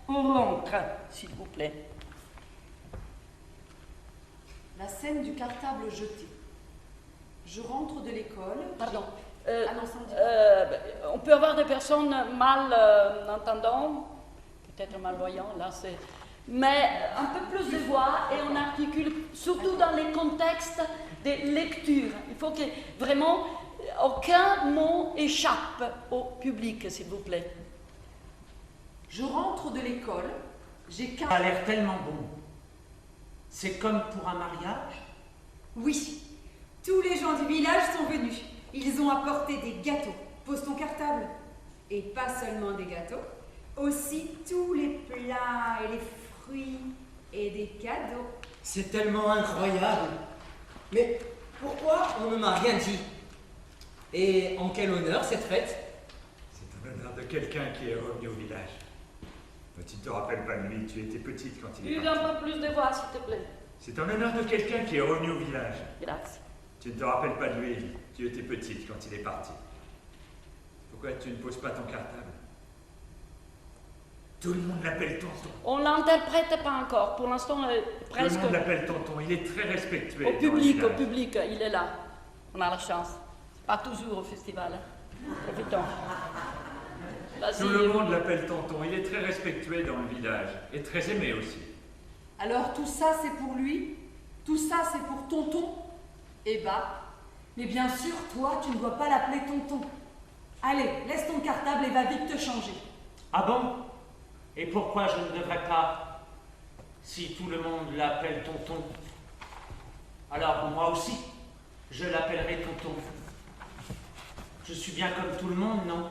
on rentre, s'il vous plaît. La scène du cartable jeté. Je rentre de l'école. Pardon. Ah non, sans dire. On peut avoir des personnes mal entendantes, peut-être malvoyantes, là c'est... Mais un peu plus de voix et on articule, surtout dans les contextes des lectures. Il faut que vraiment aucun mot échappe au public, s'il vous plaît. Je rentre de l'école. J'ai 15... Ça a l'air tellement bon. C'est comme pour un mariage? Oui, tous les gens du village sont venus. Ils ont apporté des gâteaux. Pose ton cartable. Et pas seulement des gâteaux, aussi tous les plats et les fruits et des cadeaux. C'est tellement incroyable. Mais pourquoi on ne m'a rien dit? Et en quel honneur cette fête? C'est en l'honneur de quelqu'un qui est revenu au village. Mais tu ne te rappelles pas de lui, tu étais petite quand il est Une parti. un peu plus de voix, s'il te plaît. C'est en l'honneur de quelqu'un qui est revenu au village. Grazie. Tu ne te rappelles pas de lui, tu étais petite quand il est parti. Pourquoi tu ne poses pas ton cartable? Tout le monde l'appelle tonton. On ne l'interprète pas encore, pour l'instant presque... Tout le monde l'appelle tonton, il est très respectué. Au dans le public, village. il est là. On a la chance. Pas toujours au festival. Profitons. Vas-y. Tout le monde l'appelle tonton, il est très respectué dans le village. Et très aimé aussi. Alors tout ça c'est pour lui? Tout ça c'est pour tonton? Eh bah, Mais bien sûr, toi, tu ne dois pas l'appeler tonton. Allez, laisse ton cartable et va vite te changer. Ah bon? Et pourquoi je ne devrais pas? Si tout le monde l'appelle tonton, alors moi aussi, je l'appellerai tonton. Je suis bien comme tout le monde, non?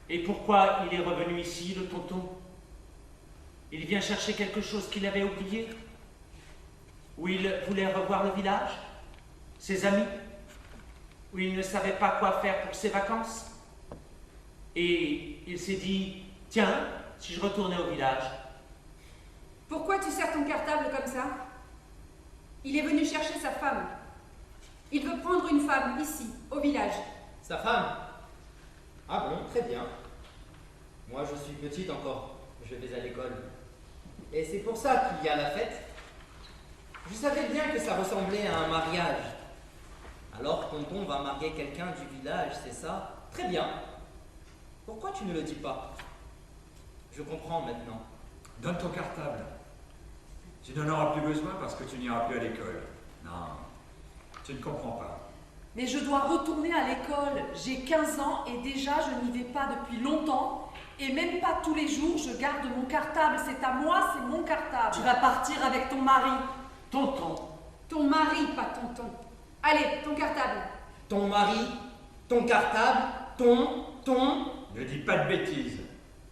Et pourquoi il est revenu ici, le tonton? Il vient chercher quelque chose qu'il avait oublié? Ou il voulait revoir le village? Ses amis? Ou il ne savait pas quoi faire pour ses vacances? Et il s'est dit, tiens, si je retournais au village. Pourquoi tu sers ton cartable comme ça? Il est venu chercher sa femme. Il veut prendre une femme ici, au village. Sa femme? Ah bon, très bien. Moi je suis petite encore, je vais à l'école. Et c'est pour ça qu'il y a la fête. Je savais bien que ça ressemblait à un mariage. Alors tonton va marier quelqu'un du village, c'est ça? Très bien. Pourquoi tu ne le dis pas? Je comprends maintenant. Donne ton cartable. Tu n'en auras plus besoin parce que tu n'iras plus à l'école. Non, tu ne comprends pas. mais je dois retourner à l'école. J'ai 15 ans et déjà je n'y vais pas depuis longtemps. Et même pas tous les jours, je garde mon cartable. C'est à moi, c'est mon cartable. Tu vas partir avec ton mari. Tonton, Ton mari, pas tonton. Allez, ton cartable. Ton mari, ton cartable, ton... Ne dis pas de bêtises.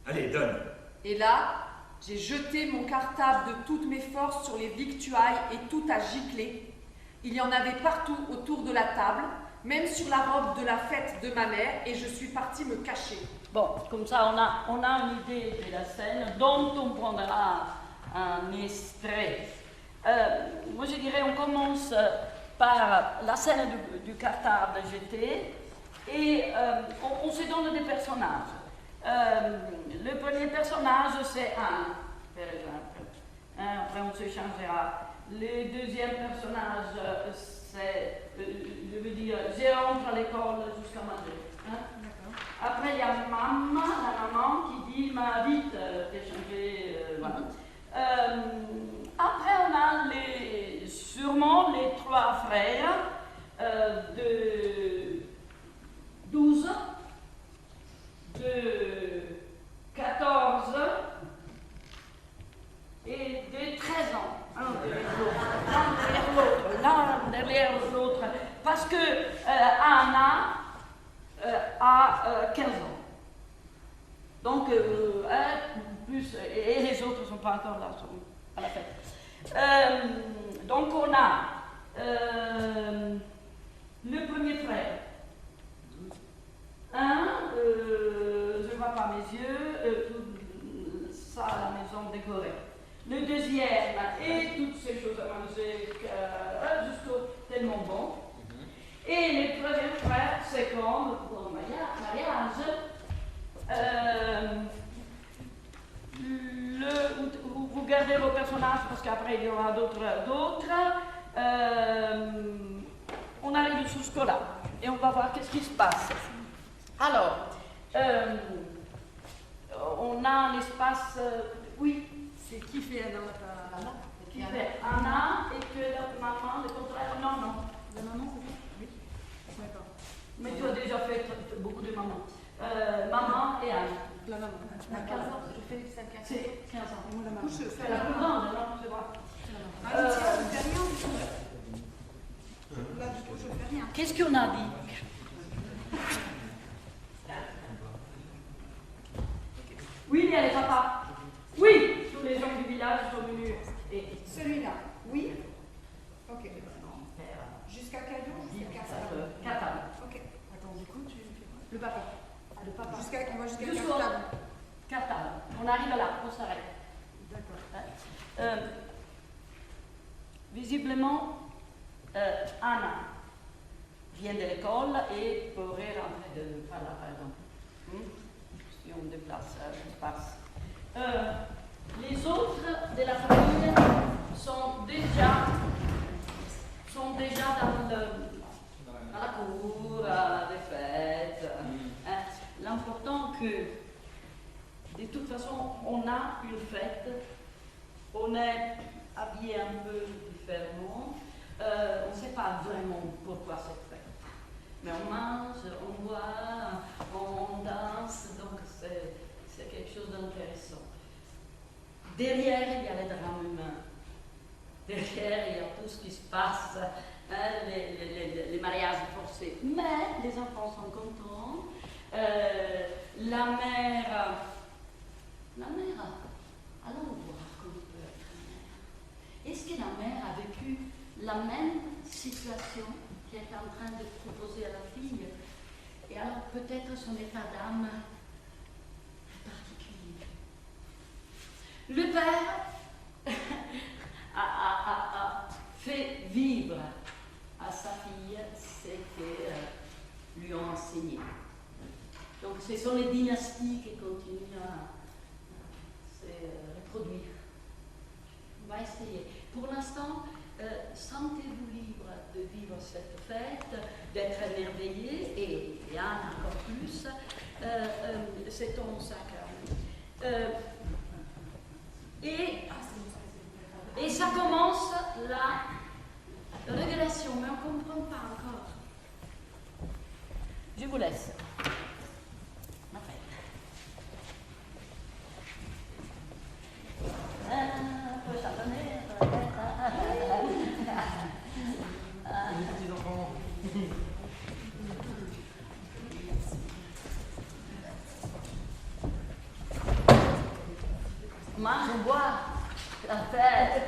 Allez, donne. Et là, j'ai jeté mon cartable de toutes mes forces sur les victuailles et tout a giclé. Il y en avait partout autour de la table, même sur la robe de la fête de ma mère, et je suis partie me cacher. Bon, comme ça on a une idée de la scène dont on prendra un extrait. Moi je dirais on commence par la scène du cartable jeté et on se donne des personnages. Le premier personnage c'est Anne, par exemple. Après on se changera. Le deuxième personnage c'est, je veux dire, je rentre à l'école jusqu'à manger. Hein? Après, il y a la maman qui dit m'a vite échangé. Voilà. Après, on a sûrement les trois frères de 12, de 14 et de 13 ans. L'un derrière l'autre. Parce que Anna à 15 ans. Donc, plus, et les autres ne sont pas encore là, sont à la fête. Donc, on a le premier frère. Je ne vois pas mes yeux, tout ça à la maison décorée. Le deuxième, et toutes ces choses à manger jusqu'au tellement bon. Et le troisième frère, c'est comme pour le mariage, gardez vos personnages parce qu'après il y aura d'autres. On arrive sous ce là et on va voir qu'est-ce qui se passe. Alors, on a l'espace. Oui. C'est qui fait Anna? Qui fait Anna et que la maman, le contraire. Non, non. La maman, c'est ça? Oui. D'accord. Mais tu as déjà fait beaucoup de mamans. Maman et Anne. La maman. À 15 ans, je fais 5 ans. C'est 15 ans. Et moi, la maman. Du coup, je fais C'est la plus grande, non? C'est vrai. Ah, je tiens, je fais rien du tout. Là, du coup, je fais rien. Qu'est-ce qu'on a dit? Oui, il y a les papas. Oui, tous les gens du village sont venus. Et Celui-là, oui. Ok. Jusqu'à quel jour? Jusqu'à 4 Catane. Ok. Attends, du coup, tu fais quoi? Le papa. Ah, le papa. Jusqu'à jusqu'à Jusqu'au 4 tables. Catane. On arrive là, on s'arrête. D'accord. Visiblement, Anna vient de l'école et pourrait rentrer par là, par exemple. Si on déplace l'espace. Les autres de la famille sont déjà dans la cour, des fêtes. L'important que, de toute façon, on a une fête, on est habillé un peu différemment, on ne sait pas vraiment pourquoi cette fête. Mais on mange, on boit, on danse, donc c'est quelque chose d'intéressant. Derrière, il y a les drames humains. Derrière, il y a tout ce qui se passe, les mariages forcés. Mais les enfants sont contents. La mère, allons voir comment peut être la mère. Est-ce que la mère a vécu la même situation qu'elle est en train de proposer à la fille? Et alors peut-être son état d'âme est particulier. Le père a fait vivre à sa fille ce que lui ont enseigné. Donc ce sont les dynasties qui continuent à se reproduire. On va essayer. Pour l'instant, sentez-vous libre de vivre cette fête, d'être émerveillé, et Anne encore plus. C'est ton sacre. Et ça commence la révélation, mais on ne comprend pas encore. Je vous laisse. Ma fête. Un peu chardonnay. Les petits enfants. Mange, on boit. La fête.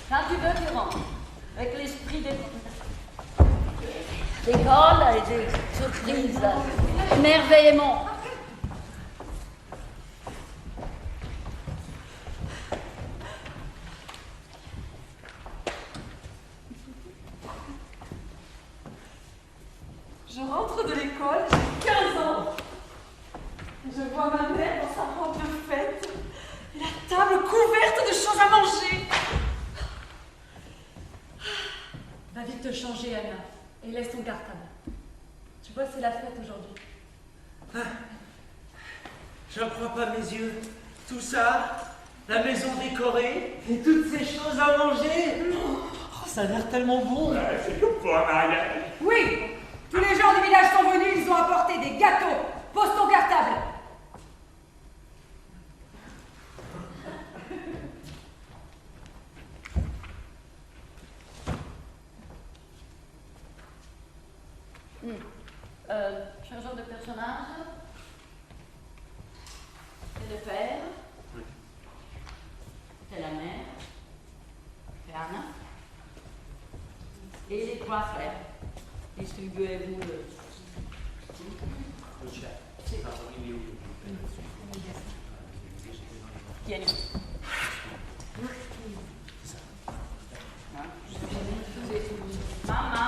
Quand tu veux, tu rentres. Avec l'esprit d'école et des surprises, émerveillement. Je rentre de l'école, j'ai 15 ans. Je vois ma mère dans sa robe de fête et la table couverte de choses à manger. Va vite te changer, Anna, et laisse ton cartable. Tu vois, c'est la fête aujourd'hui. J'en crois pas mes yeux. Tout ça, la maison décorée, et toutes ces choses à manger. Oh, ça a l'air tellement bon. Ouais, c'est comme pour un mariage. Oui, tous les gens du village sont venus, ils ont apporté des gâteaux. Pose ton cartable. Changeons de personnage. C'est le père. C'est la mère. C'est Anna. Et les trois frères. Distribuez-vous le. Tiens. Maman.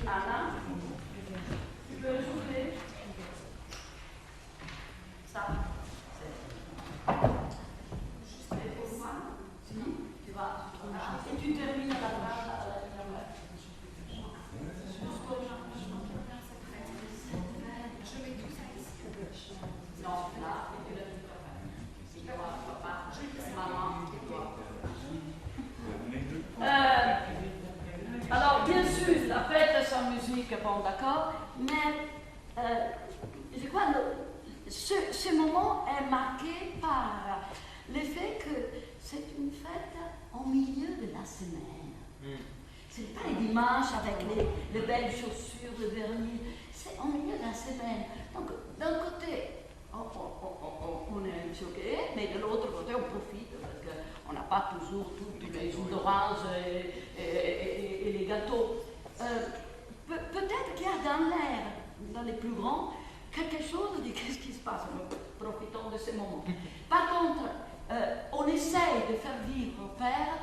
Anna, tu peux souffler ça, c'est juste pour moi. Si, tu vas. Et tu termines la phrase à la non, là, et tu le dis pas. Papa, maman, et toi. Alors, bien sûr, la fête sans musique, bon, d'accord, mais je crois que ce moment est marqué par le fait que c'est une fête au milieu de la semaine. Ce n'est pas les dimanches avec les belles chaussures, le vernis, c'est au milieu de la semaine. Donc, d'un côté, on est choqué, mais de l'autre côté, on profite parce qu'on n'a pas toujours toutes les jus d'orange et les gâteaux. Peut-être qu'il y a dans l'air, dans les plus grands, quelque chose de qu'est-ce qui se passe. Nous profitons de ce moment. Par contre, on essaye de faire vivre au père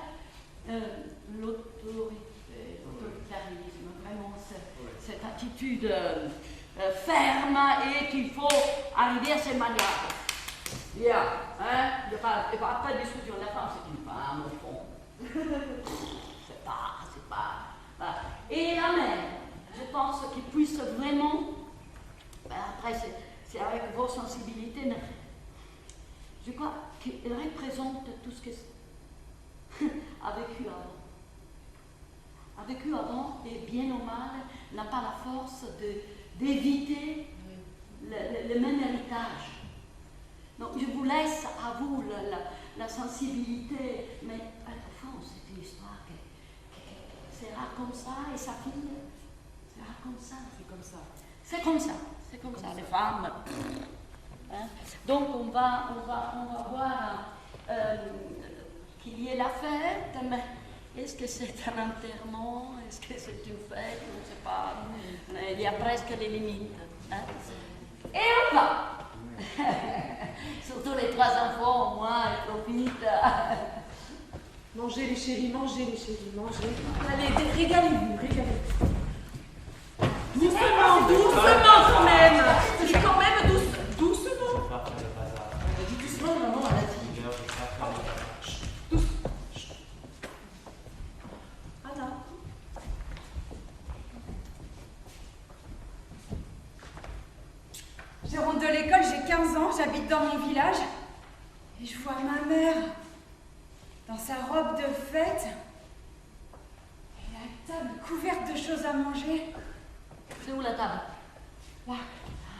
l'autoritarisme, vraiment cette attitude ferme et qu'il faut arriver à se manier. Yeah, hein? Il n'y a pas de discussion. La femme, c'est une femme, au fond. c'est pas. Voilà. Et la mère, je pense qu'il puisse vraiment. Après, c'est avec vos sensibilités, mais je crois qu'il représente tout ce que a vécu avant. A vécu avant, et bien ou mal, n'a pas la force d'éviter le même héritage. Donc, je vous laisse à vous la sensibilité, mais au fond, c'est une histoire qui sera comme ça, et sa fille sera comme ça. C'est comme ça. C'est comme ça. C'est comme ça, les femmes. Hein? Donc, on va voir qu'il y ait la fête, mais est-ce que c'est un enterrement? Est-ce que c'est une fête? On ne sait pas. Il y a presque les limites. Hein? Et on va. Surtout les trois enfants, au moins, ils profitent. Mangez les chéris, mangez. Allez, régalez-vous. Doucement quand même. C'est quand même doucement. Dis doucement, maman, elle a dit. Anna. Je rentre de l'école, j'ai 15 ans, j'habite dans mon village. Et je vois ma mère dans sa robe de fête. Et la table couverte de choses à manger. C'est où la table? Là,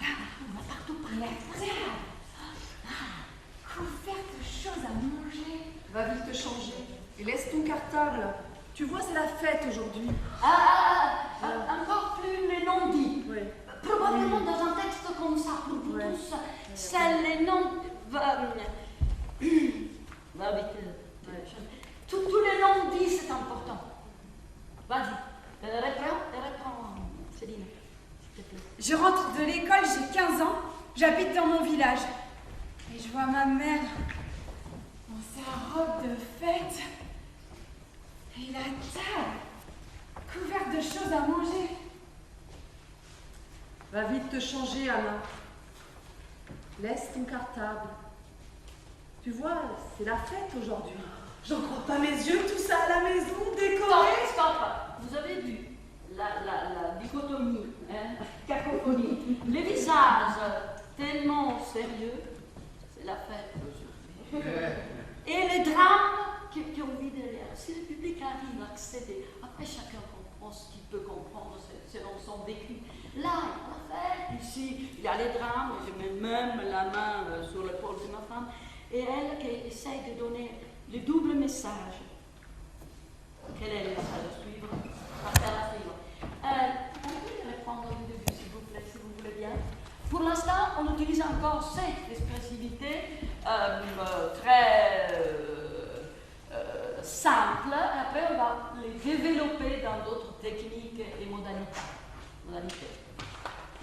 On va partout par la table couverte de choses à manger. Va vite te changer. Et laisse ton cartable. Tu vois, c'est la fête aujourd'hui. Encore plus les non-dits. Oui. Probablement dans un texte comme ça, pour vous tous, c'est les noms. Va vite. Tous les non-dits, c'est important. Vas-y, reprends, Céline, s'il te plaît. Je rentre de l'école, j'ai 15 ans, j'habite dans mon village. Et je vois ma mère dans sa robe de fête. Et la table couverte de choses à manger. Va vite te changer, Anna. Laisse ton cartable. Tu vois, c'est la fête aujourd'hui. J'en crois pas mes yeux, tout ça à la maison, décoré. Stop. Vous avez vu la dichotomie, cacophonie. Les visages tellement sérieux, c'est la fête aujourd'hui. Et les drames qui ont vu derrière. Si le public arrive à accéder, après chacun comprend ce qu'il peut comprendre selon son vécu. Là, il y a la fête, ici, il y a les drames, je mets même la main sur l'épaule de ma femme, et elle qui essaye de donner le double message. Quel est le message à suivre? On peut reprendre le début, s'il vous plaît, si vous voulez bien. Pour l'instant, on utilise encore cette expressivité très simple. Après, on va les développer dans d'autres techniques et modalités.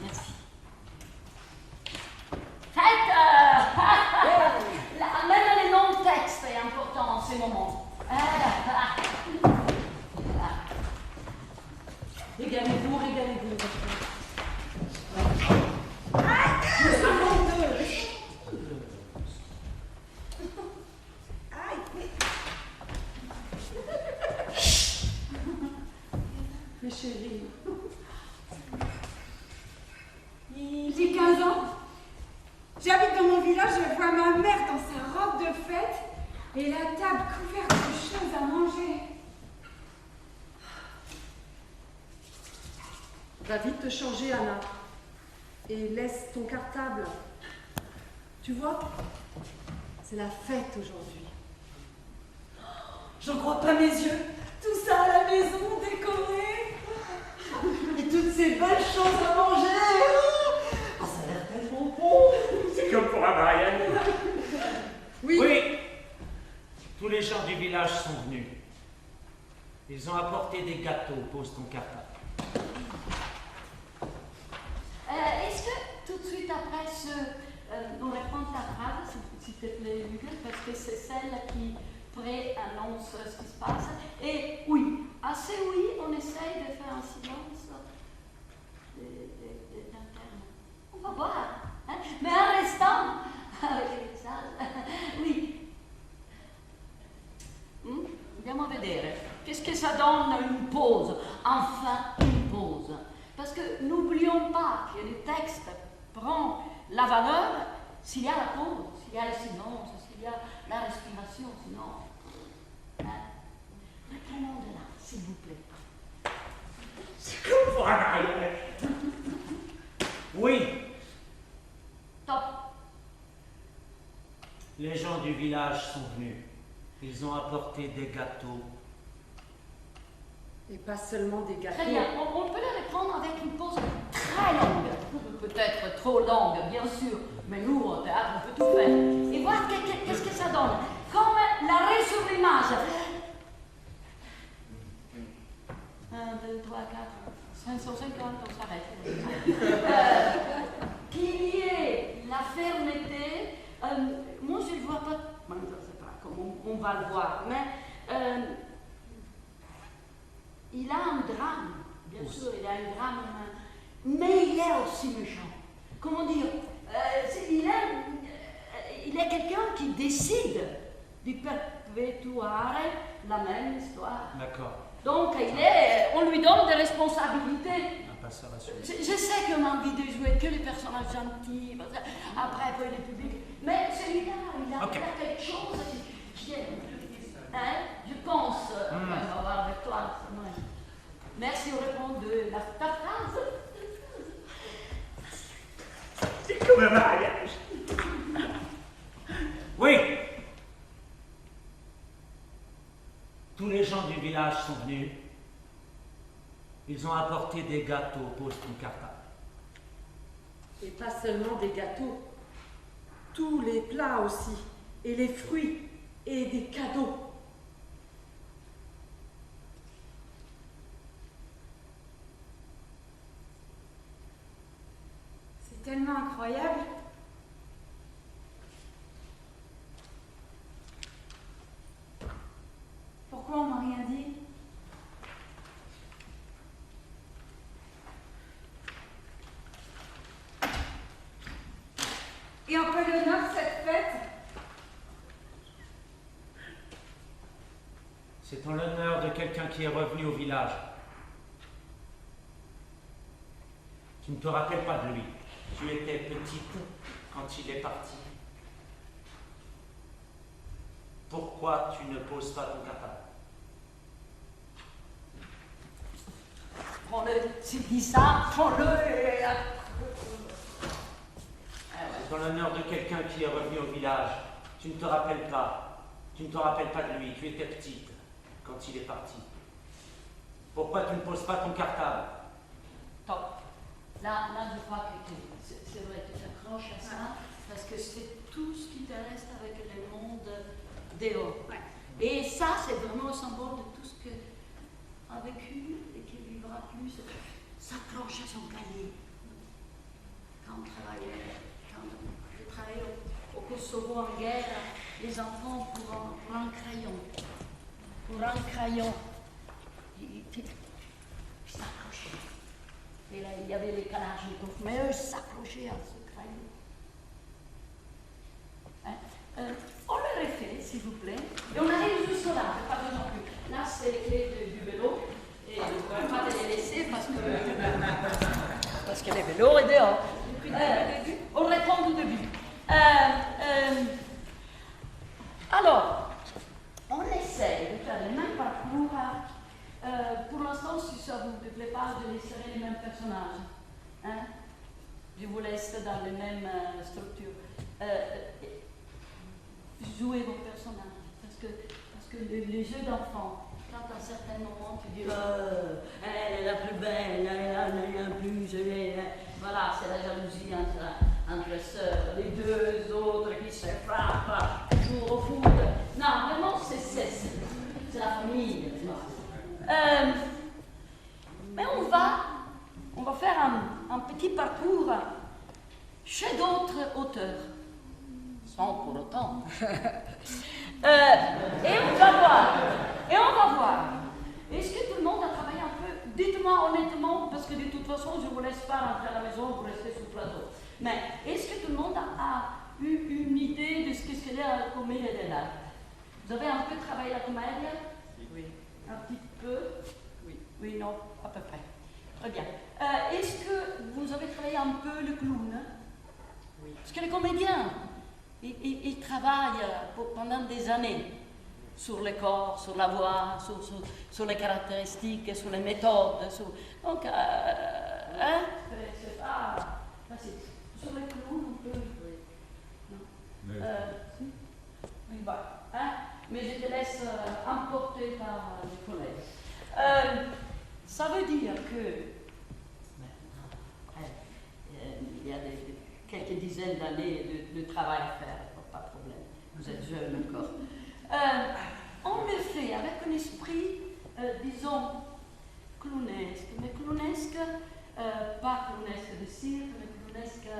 Merci. Faites même les noms chérie. J'ai 15 ans. J'habite dans mon village, je vois ma mère dans sa robe de fête et la table couverte de choses à manger. Va vite te changer, Anna. Et laisse ton cartable. Tu vois, c'est la fête aujourd'hui. J'en crois pas mes yeux. Tout ça à la maison, décoré. Et toutes ces belles choses à manger. Ah, ça a l'air tellement bon. C'est comme pour un mariage. Oui. Oui. Tous les gens du village sont venus. Ils ont apporté des gâteaux. Pose ton cartable. Est-ce que tout de suite après on reprend ta phrase, s'il te plaît, Hugues, parce que c'est celle qui préannonce ce qui se passe. Et oui, assez oui, on essaye de faire un silence d'interne. On va voir, hein? Mais en restant avec les messages, oui. Andiamo a vedere. Qu'est-ce que ça donne une pause? Enfin, une pause. Parce que n'oublions pas que le texte prend la valeur s'il y a la pause, s'il y a le silence, s'il y a la respiration, sinon. Hein? Reprenons de là, s'il vous plaît. C'est comme pour un mariage. Oui. Top. Les gens du village sont venus. Ils ont apporté des gâteaux. Et pas seulement des gâteaux. Très bien, on peut le reprendre avec une pause très longue. Peut-être trop longue, bien sûr, mais nous, au théâtre, on peut tout faire. Et voir qu'est-ce que ça donne. Comme l'arrêt sur l'image. 1, 2, 3, 4, 550, on s'arrête. Qu'il y ait la fermeté. Moi, je ne vois pas, je ne sais pas comment on va le voir, mais il a un drame, bien sûr, il a un drame, mais il est aussi méchant. Comment dire, il est quelqu'un qui décide de perpétuer la même histoire. D'accord. Donc, on lui donne des responsabilités. Je sais qu'on a envie de jouer que les personnages gentils, après, pour le public, mais celui-là, il a quelque chose qui est... Hein? Je pense, on va voir avec toi. Merci au répondre de ta phrase. C'est comme un mariage. Oui. Tous les gens du village sont venus. Ils ont apporté des gâteaux. Pose ton cartable. Et pas seulement des gâteaux. Tous les plats aussi. Et les fruits. Et des cadeaux. C'est tellement incroyable. Pourquoi on m'a rien dit? Et en quel honneur cette fête? C'est en l'honneur de quelqu'un qui est revenu au village. Tu ne te rappelles pas de lui. Tu étais petite quand il est parti. Pourquoi tu ne poses pas ton cartable? Prends-le, s'il dit ça, prends-le. C'est en l'honneur de quelqu'un qui est revenu au village. Tu ne te rappelles pas. Tu ne te rappelles pas de lui. Tu étais petite quand il est parti. Pourquoi tu ne poses pas ton cartable? Top. Là, je crois que c'est vrai, tu t'accroches à ça, parce que c'est tout ce qui te reste avec le monde dehors. Ouais. Et ça, c'est vraiment le symbole de tout ce que a vécu et qui vivra plus. S'accroche à son cahier. Quand je travaillais au Kosovo en guerre, les enfants pour un crayon. Pour un crayon. Ils s'accrochaient. Et là, il y avait les Kalachnikov, mais eux s'accrochaient à ce crayon. Hein? On le refait, s'il vous plaît. Et on arrive jusque là, pas besoin plus. Là, c'est les clés du vélo. Et on va pas les laisser parce que le vélo est dehors. On reprend du début. Alors, on essaie de faire le même parcours. Pour l'instant, si ça ne vous plaît pas, je laisserai les mêmes personnages. Hein? Je vous laisse dans les mêmes structures. Jouez vos personnages. Parce que les jeux d'enfants, quand à un certain moment tu dis elle est la plus belle, elle est la plus jolie, voilà, c'est la jalousie entre sœurs, les deux autres qui se frappent, toujours au foot. Non, vraiment, c'est la famille. Mais on va faire un petit parcours chez d'autres auteurs, sans pour autant. Et on va voir. Est-ce que tout le monde a travaillé un peu? Dites-moi honnêtement, parce que de toute façon, je ne vous laisse pas rentrer à la maison, vous restez sur le plateau. Mais est-ce que tout le monde a eu une idée de ce que c'est la comédie de l'art? Vous avez un peu travaillé la comédie? Oui. Un petit peu? Oui. Oui, non, à peu près. Très bien. Est-ce que vous avez travaillé un peu le clown? Oui. Parce que les comédiens, ils travaillent pendant des années sur le corps, sur la voix, sur les caractéristiques, sur les méthodes. Donc, hein? C'est pas facile. Sur les clowns, on peut. Non. Si? Oui, bah, hein? Mais je te laisse emporter par les collègues. Ça veut dire que il y a quelques dizaines d'années de travail à faire, pas de problème. Vous êtes jeune encore. On le fait avec un esprit, disons, clownesque, mais clownesque, pas clownesque de cirque, mais clownesque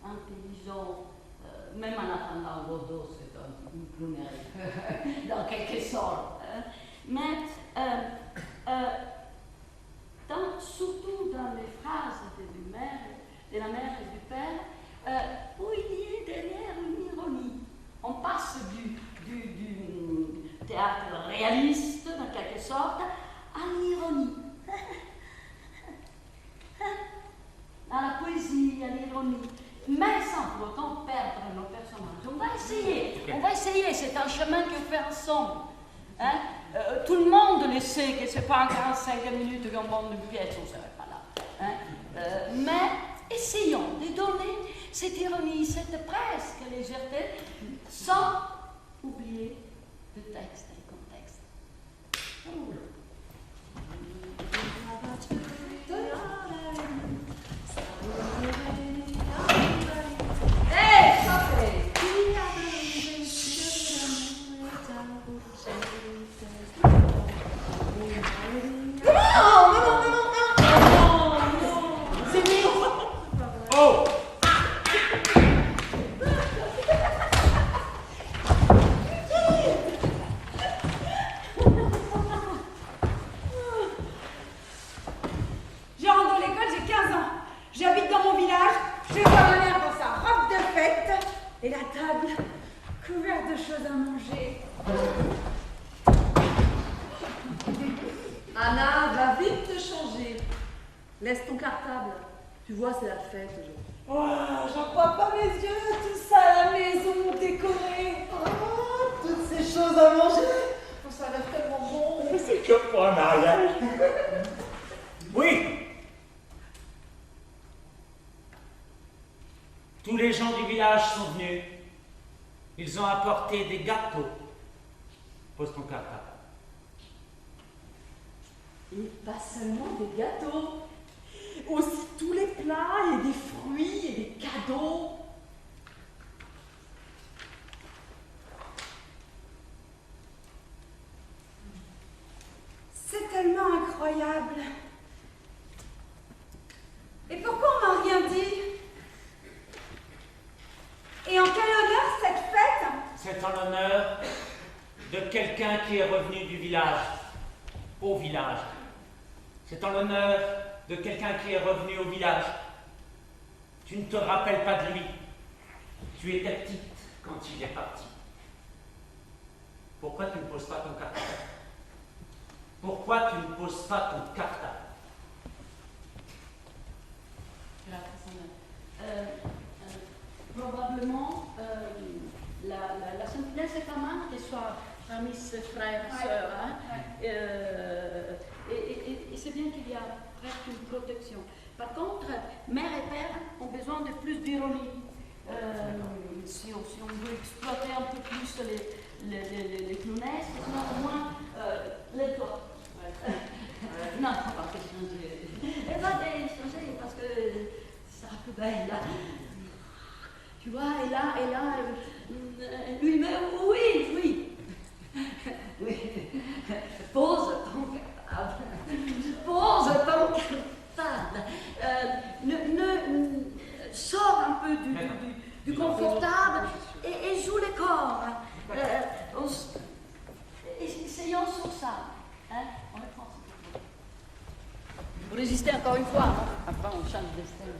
intelligent, même en attendant Godot, c'est une clownerie, dans quelque sorte. Mais surtout dans les phrases de la mère et du père, où il y a derrière une ironie. On passe du théâtre réaliste, en quelque sorte, à l'ironie. À la poésie, à l'ironie. Mais sans pour autant perdre nos personnages. On va essayer, c'est un chemin qu'on fait ensemble. Hein? Tout le monde le sait que ce n'est pas en 45 minutes qu'on monte une pièce, on ne serait pas là. Hein? Mais essayons de donner cette ironie, cette presque légèreté, sans oublier le texte et le contexte. Hey, ça fait. Oh! Je rentre dans l'école, j'ai 15 ans. J'habite dans mon village, je vois ma mère dans sa robe de fête et la table couverte de choses à manger. Anna, va vite te changer. Laisse ton cartable. Tu vois, c'est la fête aujourd'hui. Oh, j'en crois pas mes yeux, tout ça à la maison décoré. Oh, toutes ces choses à manger. Oh, ça a l'air tellement bon. C'est comme pour un mariage. Oui! Tous les gens du village sont venus. Ils ont apporté des gâteaux. Pose ton cartable. Et pas seulement des gâteaux, aussi tous les plats et des fruits et des cadeaux. C'est tellement incroyable. Et pourquoi on m'a rien dit? Et en quel honneur cette fête? C'est en l'honneur de quelqu'un qui est revenu du village, au village. C'est en l'honneur de quelqu'un qui est revenu au village. Tu ne te rappelles pas de lui. Tu étais petite quand il est parti. Pourquoi tu ne poses pas ton cartable? Pourquoi tu ne poses pas ton cartable? Probablement, la Sainte-Inès est pas mal qu'elle soit parmi ses frères et sœurs. Hein. Et c'est bien qu'il y a presque une protection. Par contre, mère et père ont besoin de plus d'ironie. Si on veut exploiter un peu plus les clownesses, sinon au moins les doigts. Non, on va changer. Elle va changer parce que c'est un peu belle là. Tu vois, et là, lui-même, oui. Pose ton cartable. Pose ton cartable. Sors un peu du confortable et joue les corps. Essayons sur ça. Hein? On le prend. Vous résistez encore une fois, hein? Après on change de style.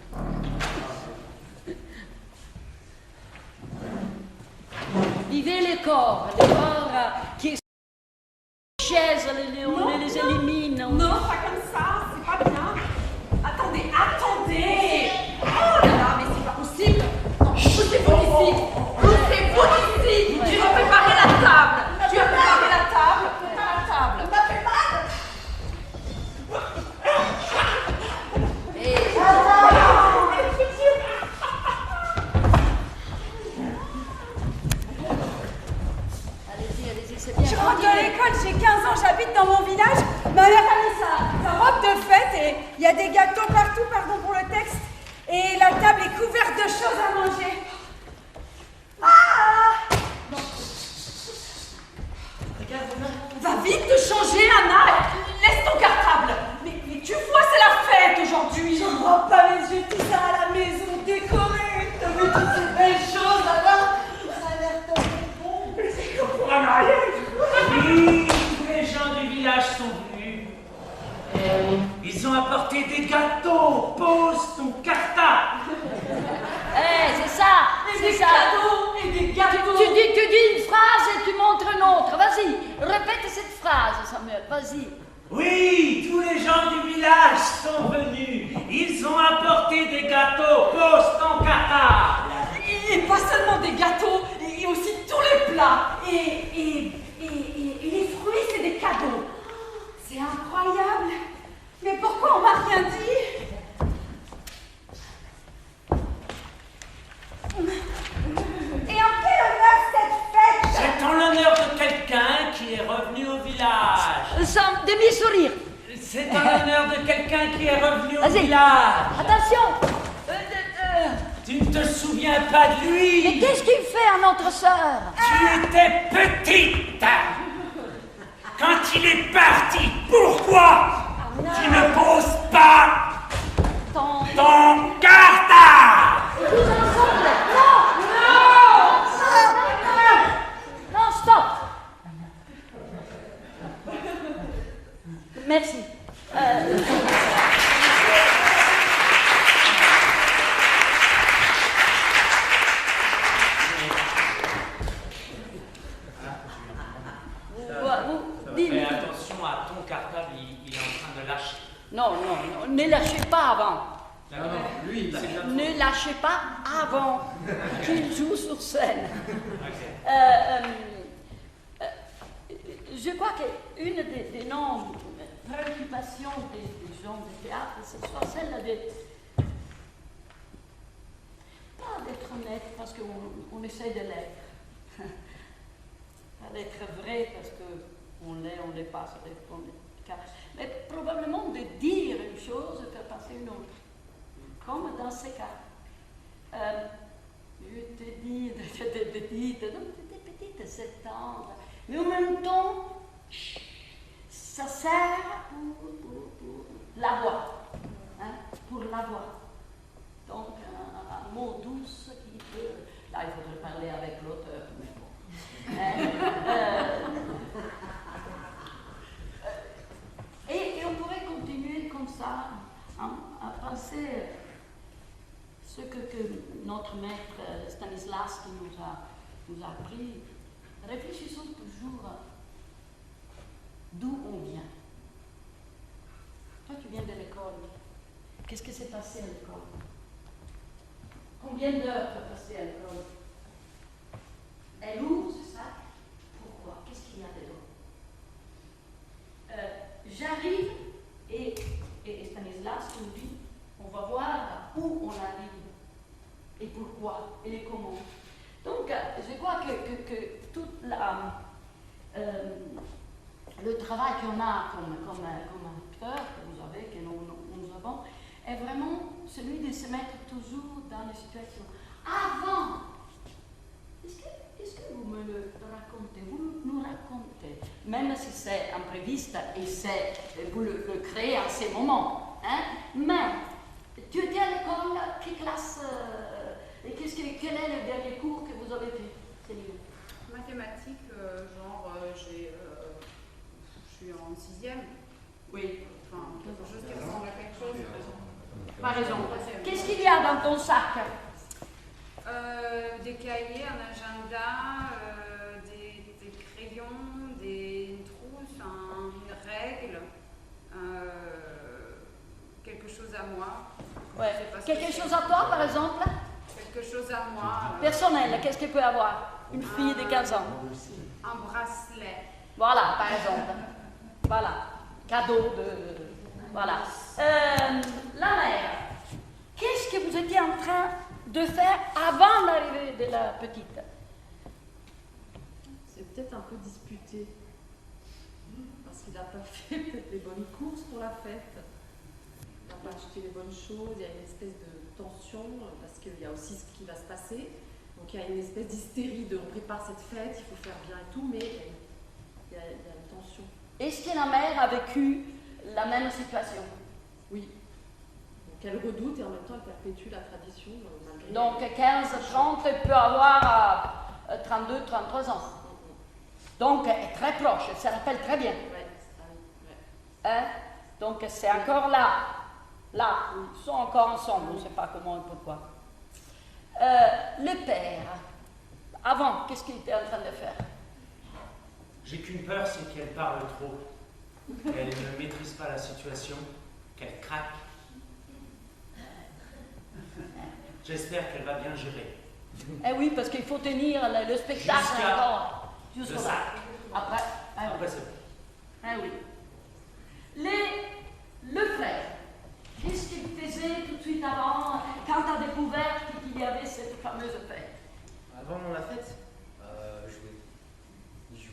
Vivez les corps qui chaises, on les élimine. Non, pas comme ça, c'est pas bien. Attendez. Oh là là, mais c'est pas possible. Poussez-vous d'ici. Tu as préparé la table. Ça m'a fait mal. Allez-y, c'est bien. Je rentre de l'école, j'ai 15 ans, j'habite dans mon village. Ma mère a mis sa robe de fête et il y a des gâteaux partout, pardon pour le texte. Et la table est couverte de choses à manger. Ah! Va vite te changer, Anna. Laisse ton cartable. Mais tu vois, c'est la fête aujourd'hui. Je ne vois pas les yeux, tout ça à la maison décorée. T'as vu toutes ces belles choses là-bas? Ça a l'air tellement bon. C'est comme pour un mariage. Oui, tous les gens du village sont venus. Ils ont apporté des gâteaux. Pose ton cartable. C'est ça. Des cadeaux et des gâteaux. Tu dis une phrase et tu montres une autre. Vas-y, répète cette phrase, Samuel. Vas-y. Oui, tous les gens du village sont venus. Ils ont apporté des gâteaux. Pose ton cartable. Et pas seulement des gâteaux, et aussi tous les plats. Et les fruits, c'est des cadeaux. C'est incroyable. Mais pourquoi on m'a rien dit? Et en quel honneur cette fête? C'est en l'honneur de quelqu'un qui est revenu au village. Sans demi-sourire. C'est en l'honneur de quelqu'un qui est revenu au Vas-y. village. Attention. Tu ne te souviens pas de lui. Mais qu'est-ce qu'il fait à notre sœur? Tu étais petite. Quand il est parti, pourquoi tu ne poses pas ton cartable? Tous ensemble. Non, stop. Merci. Fais attention à ton cartable, il est en train de lâcher. Non, ne lâchez pas avant. Non, lui, il lâche. Ne lâchez pas avant qu'il joue sur scène. Je crois qu'une des non-préoccupations des gens de théâtre, ce soit celle de pas d'être honnête parce qu'on essaie de l'être. Pas d'être vrai parce qu'on l'est pas, ça dépend des cas. Mais probablement de dire une chose et faire passer une autre. Comme dans ces cas. Je te dis, t'étais petite, non, t'étais petite, c'est tendre. Mais en même temps, ça sert pour la voix. Hein, pour la voix. Donc, un mot douce qui peut. Là, il faudrait parler avec l'auteur, mais bon. Et on pourrait continuer comme ça, à penser ce que notre maître Stanislavski nous a appris. Réfléchissons toujours d'où on vient. Toi, tu viens de l'école. Qu'est-ce qui s'est passé à l'école? Combien d'heures tu as passé à l'école? Elle ouvre ce sac. Pourquoi? Qu'est-ce qu'il y a dedans? J'arrive et Stanislas nous dit, on va voir où on arrive et pourquoi et les comment. Donc, je crois que tout le travail qu'on a comme acteur, que vous avez, que nous avons, est vraiment celui de se mettre toujours dans les situations. Avant, est-ce que vous me le racontez? Vous nous racontez, même si c'est impréviste et vous le créez à ces moments. Hein? Mais tu étais à l'école, quelle classe et quel est le dernier cours que vous avez fait, Céline? Mathématiques, je suis en 6e. Oui. Enfin, quelque chose qui ressemble à quelque chose. Par exemple. Qu'est-ce qu'il y a dans ton sac? Des cahiers, un agenda, des crayons, des trousses, une règle, quelque chose à moi. Ouais. Quelque chose à toi, par exemple? Quelque chose à moi. Personnel, qu'est-ce qu'il peut avoir? Une fille de 15 ans. Un bracelet. Voilà, par exemple. Voilà. Cadeau de... Voilà. La mère, qu'est-ce que vous étiez en train de faire avant l'arrivée de la petite? C'est peut-être un peu disputé. Parce qu'il n'a pas fait peut-être les bonnes courses pour la fête. Il n'a pas acheté les bonnes choses. Il y a une espèce de tension parce qu'il y a aussi ce qui va se passer. Donc il y a une espèce d'hystérie de on prépare cette fête, il faut faire bien et tout, mais il y a une tension. Est-ce que la mère a vécu la même situation? Oui. Donc elle redoute et en même temps elle perpétue la tradition malgré. Donc 15-30, elle peut avoir 32-33 ans. Donc elle est très proche, elle se rappelle très bien. Ouais. Hein? Donc c'est encore là. Là, ils sont encore ensemble, on ne sait pas comment et pourquoi. Le père, avant, qu'est-ce qu'il était en train de faire? J'ai qu'une peur, c'est qu'elle parle trop, qu'elle ne maîtrise pas la situation, qu'elle craque. J'espère qu'elle va bien gérer. Eh oui, parce qu'il faut tenir le spectacle Jusqu'à encore. le Jusqu'au sac. Après, Après, c'est bon. eh oui. Le frère, qu'est-ce qu'il faisait tout de suite avant, quand tu as découvert qu'il y avait cette fameuse fête? Avant la fête, jouer. Il joue.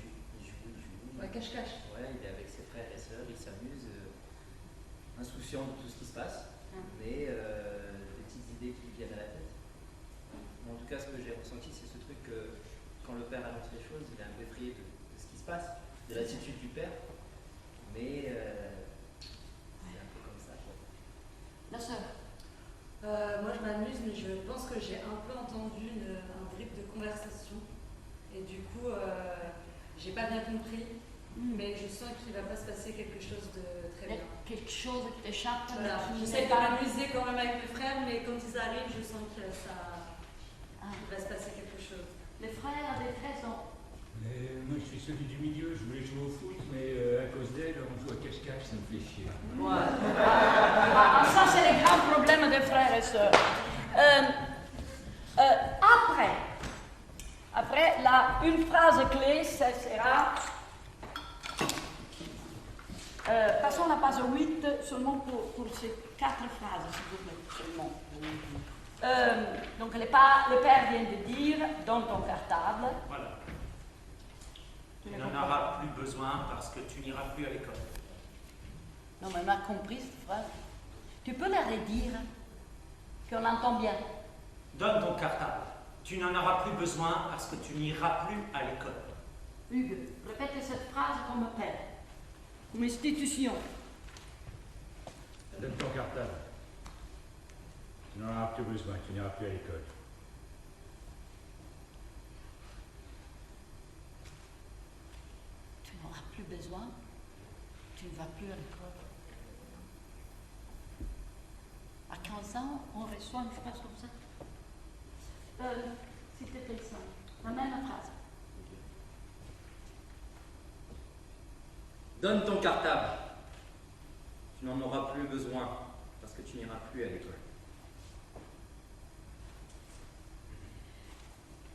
Ouais, cache-cache. Ouais, il est avec ses frères et sœurs, il s'amuse, insouciant de tout ce qui se passe, mais des petites idées qui lui viennent à la tête. En tout cas, ce que j'ai ressenti, c'est ce truc que quand le père annonce les choses, il est un peu effrayé de ce qui se passe, de l'attitude du père, mais c'est un peu comme ça. Quoi. La sœur. Moi je m'amuse, mais je pense que j'ai un peu entendu un drip de conversation. Et du coup, j'ai pas bien compris, mais je sens qu'il va pas se passer quelque chose de très Il y a bien. quelque chose qui t'échappe. Voilà, mais qui j'essaie n'est de pas- m'amuser quand même avec mes frères, mais quand ils arrivent, je sens que il va se passer quelque chose. Les frères avaient 13 ans. Moi, je suis celui du milieu. Je voulais jouer au foot, mais à cause d'elle, on joue à cache-cache, ça me fait chier. Ça, c'est les grands problèmes des frères et sœurs. Après une phrase clé, ça sera. Passons à la page 8, seulement pour ces 4 phrases, s'il vous plaît, seulement. Donc, le père vient de dire, dans ton cartable. Voilà. Tu Tu ne n'en comprends auras plus besoin parce que tu n'iras plus à l'école. Non, mais elle m'a compris cette phrase. Tu peux la redire, qu'on entend bien. Donne ton cartable. Tu n'en auras plus besoin parce que tu n'iras plus à l'école. Hugues, répète cette phrase comme père. Une institution. Donne ton cartable. Tu n'en auras plus besoin, tu n'iras plus à l'école. Tu n'auras plus besoin, tu ne vas plus à l'école. À 15 ans, on reçoit une phrase comme ça. C'était ça. La même phrase. Donne ton cartable. Tu n'en auras plus besoin parce que tu n'iras plus à l'école.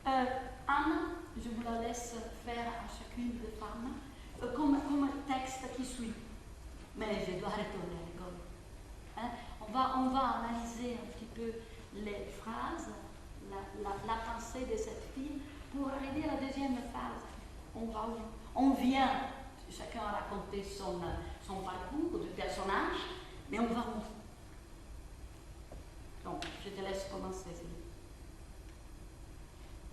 Anne, je vous la laisse faire à chacune des femmes comme texte qui suit. Mais je dois retourner à l'école. Hein? On va analyser un petit peu les phrases, la pensée de cette fille pour arriver à la deuxième phase. On va où? On vient, chacun a raconté son parcours de personnage, mais on va où? Donc, je te laisse commencer.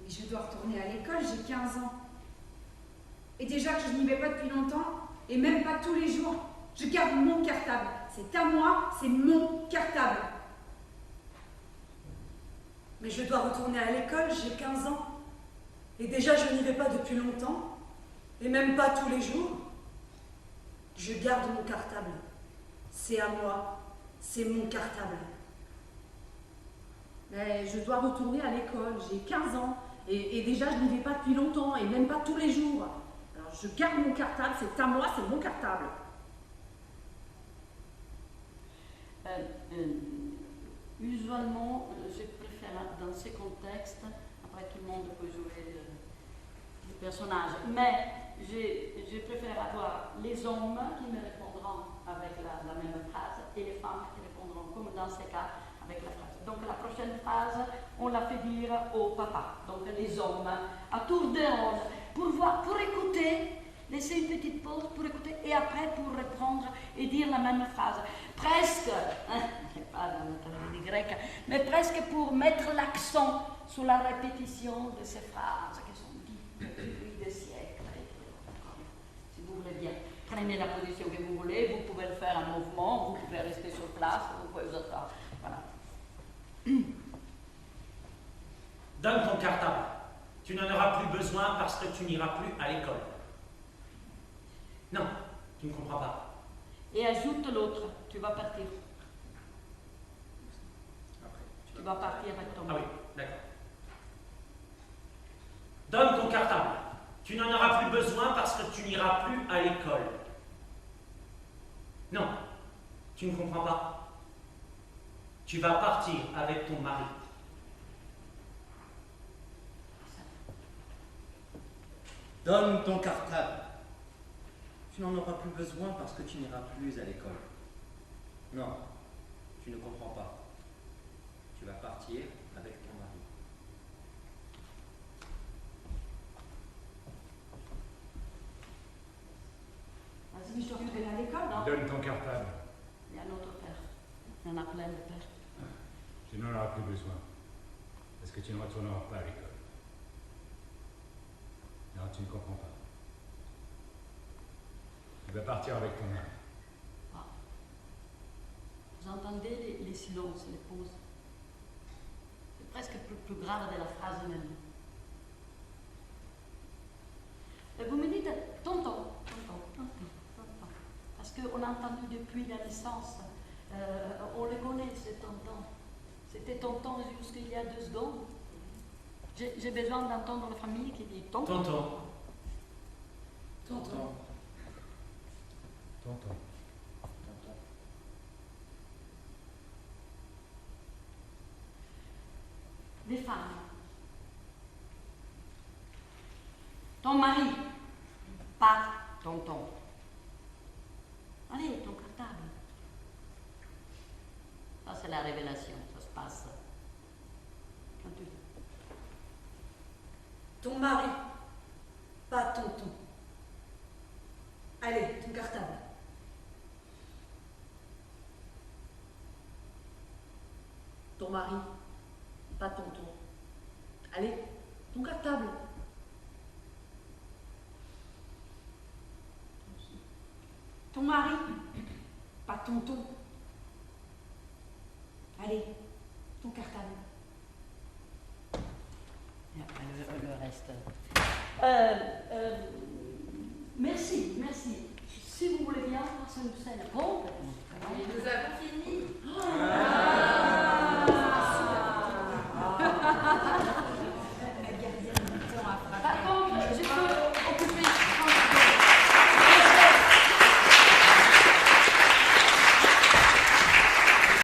Mais je dois retourner à l'école, j'ai 15 ans. Et déjà que je n'y vais pas depuis longtemps, et même pas tous les jours, je garde mon cartable. C'est à moi, c'est mon cartable. Mais je dois retourner à l'école, j'ai 15 ans. Et déjà je n'y vais pas depuis longtemps, et même pas tous les jours. Je garde mon cartable. C'est à moi, c'est mon cartable. Mais je dois retourner à l'école, j'ai 15 ans, et déjà je n'y vais pas depuis longtemps, et même pas tous les jours. Alors je garde mon cartable, c'est à moi, c'est mon cartable. Usuellement, je préfère dans ces contextes, après tout le monde peut jouer le personnage, mais je préfère avoir les hommes qui me répondront avec la même phrase et les femmes qui répondront, comme dans ces cas, avec la phrase. Donc la prochaine phrase, on la fait dire au papa, donc les hommes, à tour de rôle, pour écouter, laisser une petite pause pour écouter et après pour répondre et dire la même phrase. Presque, pas dans notre langue grecque, mais presque pour mettre l'accent sur la répétition de ces phrases qui sont dites depuis des siècles. Si vous voulez bien, prenez la position que vous voulez, vous pouvez le faire en mouvement, vous pouvez rester sur place, vous pouvez faire ça. Voilà. Donne ton cartable. Tu n'en auras plus besoin parce que tu n'iras plus à l'école. Non, tu ne comprends pas. Et ajoute l'autre, tu vas partir. Après, Tu vas partir avec ton Ah oui, d'accord. Donne ton cartable. Tu n'en auras plus besoin parce que tu n'iras plus à l'école. Non, tu ne comprends pas. Tu vas partir avec ton mari. Donne ton cartable. Tu n'en auras plus besoin parce que tu n'iras plus à l'école. Non, tu ne comprends pas. Tu vas partir avec ton mari. Vas-y, Je dois retourner à l'école. Non, Donne ton cartable. il y a un autre père. Il y en a plein de pères. Tu n'en auras plus besoin. Parce que tu ne retourneras pas à l'école. Non, tu ne comprends pas. Tu vas partir avec ton mari. Ah. Vous entendez les silences, les pauses. C'est presque plus grave de la phrase même. Et vous me dites, tonton. Parce qu'on a entendu depuis la naissance, on le connaît, ce tonton. C'était tonton jusqu'il y a 2 secondes. J'ai besoin d'entendre la famille qui dit tonton. Tonton. Tonton. Tonton. Tonton. Les femmes. Ton mari, pas tonton. Allez, ton cartable. Ça, c'est la révélation, ça se passe. Quand tu... Ton mari, pas tonton. Allez, ton cartable. Ton mari, pas tonton. Allez, ton cartable. Ton mari, pas tonton. Allez, ton cartable. Et après le reste. Merci. Si vous voulez bien, passer une scène complètement. Nous avons fini. Ah,